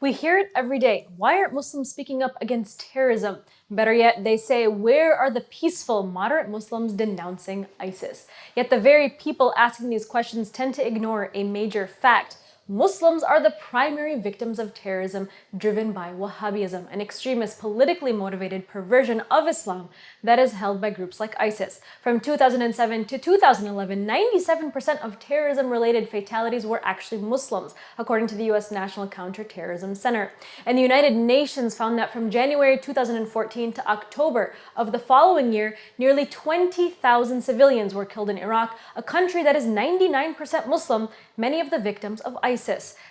We hear it every day. Why aren't Muslims speaking up against terrorism? Better yet, they say, where are the peaceful, moderate Muslims denouncing ISIS? Yet the very people asking these questions tend to ignore a major fact. Muslims are the primary victims of terrorism driven by Wahhabism, an extremist, politically motivated perversion of Islam that is held by groups like ISIS. From 2007 to 2011, 97% of terrorism-related fatalities were actually Muslims, according to the U.S. National Counterterrorism Center. And the United Nations found that from January 2014 to October of the following year, nearly 20,000 civilians were killed in Iraq, a country that is 99% Muslim, many of the victims of ISIS.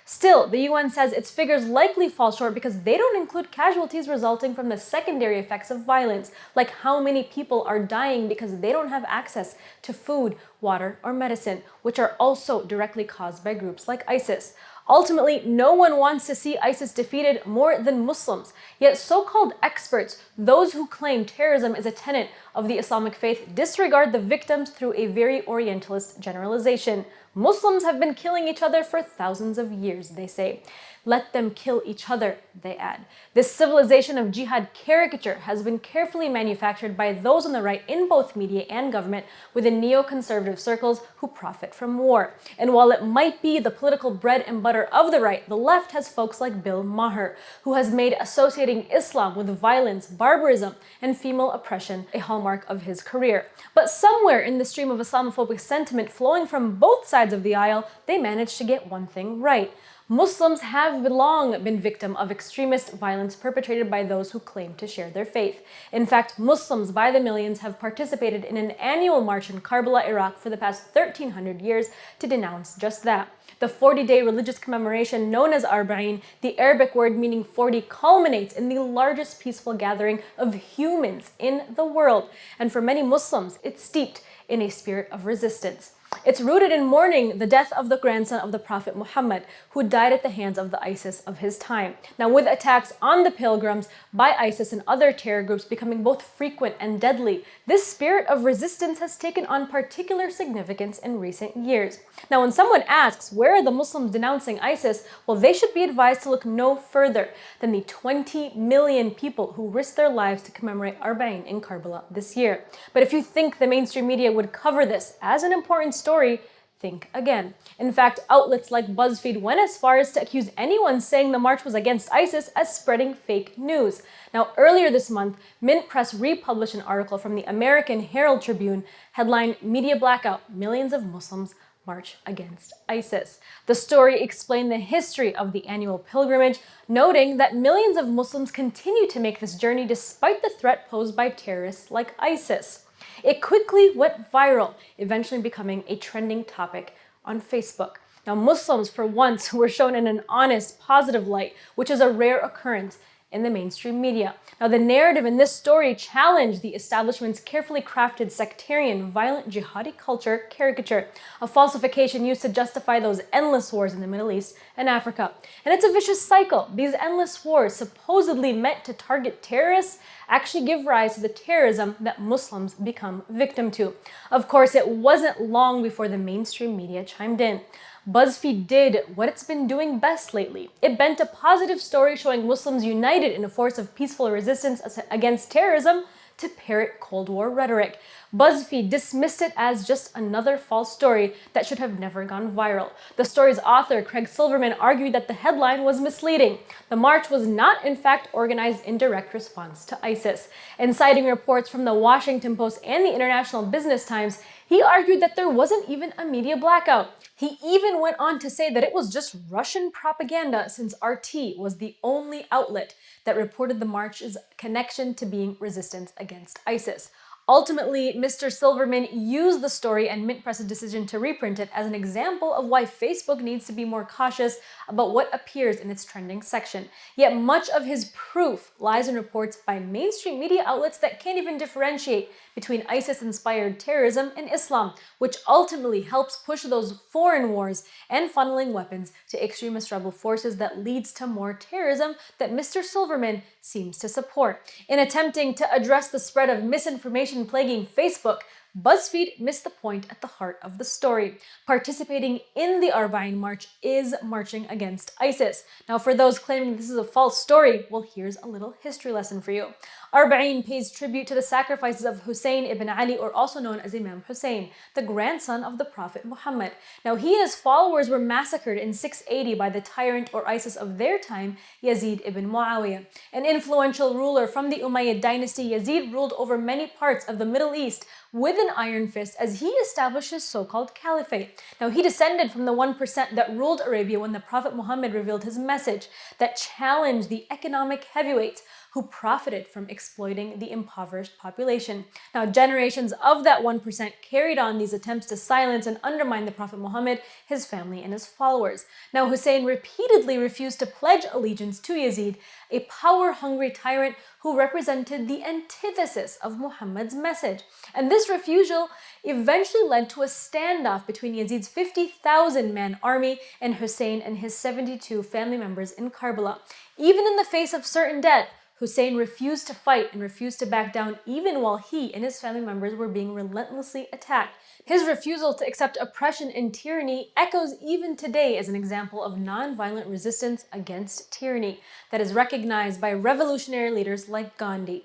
Still, the UN says its figures likely fall short because they don't include casualties resulting from the secondary effects of violence, like how many people are dying because they don't have access to food, water, or medicine, which are also directly caused by groups like ISIS. Ultimately, no one wants to see ISIS defeated more than Muslims. Yet so-called experts, those who claim terrorism is a tenet of the Islamic faith, disregard the victims through a very Orientalist generalization. Muslims have been killing each other for thousands of years, they say. Let them kill each other, they add. This civilization of jihad caricature has been carefully manufactured by those on the right in both media and government within neoconservative circles who profit from war. And while it might be the political bread and butter of the right, the left has folks like Mnar, who has made associating Islam with violence, barbarism, and female oppression a hallmark of his career. But somewhere in the stream of Islamophobic sentiment flowing from both sides of the aisle, they managed to get one thing right. Muslims have long been victim of extremist violence perpetrated by those who claim to share their faith. In fact, Muslims by the millions have participated in an annual march in Karbala, Iraq for the past 1,300 years to denounce just that. The 40-day religious commemoration known as Arbaeen, the Arabic word meaning 40, culminates in the largest peaceful gathering of humans in the world. And for many Muslims, it's steeped in a spirit of resistance. It's rooted in mourning the death of the grandson of the Prophet Muhammad, who died at the hands of the ISIS of his time. Now, with attacks on the pilgrims by ISIS and other terror groups becoming both frequent and deadly, this spirit of resistance has taken on particular significance in recent years. Now, when someone asks, where are the Muslims denouncing ISIS? Well, they should be advised to look no further than the 20 million people who risked their lives to commemorate Arbaeen in Karbala this year. But if you think the mainstream media would cover this as an important story, think again. In fact, outlets like Buzzfeed went as far as to accuse anyone saying the march was against ISIS as spreading fake news. Now, earlier this month, Mint Press republished an article from the American Herald Tribune, headlined "Media Blackout: Millions of Muslims March Against ISIS." The story explained the history of the annual pilgrimage, noting that millions of Muslims continue to make this journey despite the threat posed by terrorists like ISIS. It quickly went viral, eventually becoming a trending topic on Facebook. Now, Muslims, for once, were shown in an honest, positive light, which is a rare occurrence in the mainstream media. Now, the narrative in this story challenged the establishment's carefully crafted sectarian, violent jihadi culture caricature, a falsification used to justify those endless wars in the Middle East and Africa. And it's a vicious cycle. These endless wars, supposedly meant to target terrorists, actually give rise to the terrorism that Muslims become victim to. Of course, it wasn't long before the mainstream media chimed in. Buzzfeed did what it's been doing best lately. It bent a positive story showing Muslims united in a force of peaceful resistance against terrorism to parrot Cold War rhetoric. Buzzfeed dismissed it as just another false story that should have never gone viral. The story's author, Craig Silverman, argued that the headline was misleading. The march was not, in fact, organized in direct response to ISIS. And citing reports from the Washington Post and the International Business Times, he argued that there wasn't even a media blackout. He even went on to say that it was just Russian propaganda, since RT was the only outlet that reported the march's connection to being resistance against ISIS. Ultimately, Mr. Silverman used the story and Mint Press's decision to reprint it as an example of why Facebook needs to be more cautious about what appears in its trending section. Yet much of his proof lies in reports by mainstream media outlets that can't even differentiate between ISIS-inspired terrorism and Islam, which ultimately helps push those foreign wars and funneling weapons to extremist rebel forces that leads to more terrorism that Mr. Silverman seems to support. In attempting to address the spread of misinformation plaguing Facebook, Buzzfeed missed the point at the heart of the story. Participating in the Arbaeen march is marching against ISIS. Now, for those claiming this is a false story, well, here's a little history lesson for you. Arbaeen pays tribute to the sacrifices of Hussein ibn Ali, or also known as Imam Hussein, the grandson of the Prophet Muhammad. Now, he and his followers were massacred in 680 by the tyrant or ISIS of their time, Yazid ibn Muawiyah. An influential ruler from the Umayyad dynasty, Yazid ruled over many parts of the Middle East with an iron fist as he established his so-called caliphate. Now, he descended from the 1% that ruled Arabia when the Prophet Muhammad revealed his message that challenged the economic heavyweights who profited from exploiting the impoverished population. Now, generations of that 1% carried on these attempts to silence and undermine the Prophet Muhammad, his family, and his followers. Now, Hussein repeatedly refused to pledge allegiance to Yazid, a power-hungry tyrant who represented the antithesis of Muhammad's message. And this refusal eventually led to a standoff between Yazid's 50,000-man army and Hussein and his 72 family members in Karbala. Even in the face of certain death, Hussein refused to fight and refused to back down even while he and his family members were being relentlessly attacked. His refusal to accept oppression and tyranny echoes even today as an example of non-violent resistance against tyranny that is recognized by revolutionary leaders like Gandhi.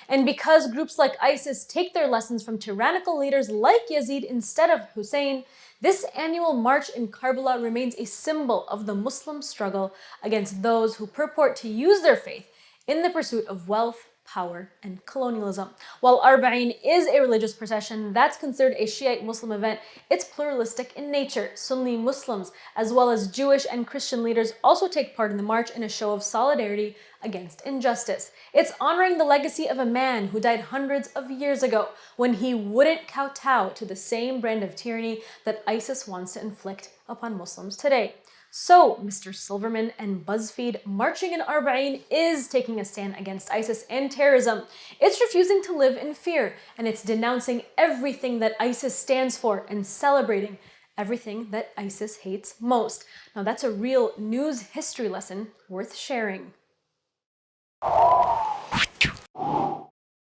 And because groups like ISIS take their lessons from tyrannical leaders like Yazid instead of Hussein, this annual march in Karbala remains a symbol of the Muslim struggle against those who purport to use their faith in the pursuit of wealth, power, and colonialism. While Arbaeen is a religious procession that's considered a Shiite Muslim event, it's pluralistic in nature. Sunni Muslims, as well as Jewish and Christian leaders, also take part in the march in a show of solidarity against injustice. It's honoring the legacy of a man who died hundreds of years ago when he wouldn't kowtow to the same brand of tyranny that ISIS wants to inflict upon Muslims today. So, Mr. Silverman and Buzzfeed, marching in Arbaeen is taking a stand against ISIS and terrorism. It's refusing to live in fear, and it's denouncing everything that ISIS stands for and celebrating everything that ISIS hates most. Now, that's a real news history lesson worth sharing.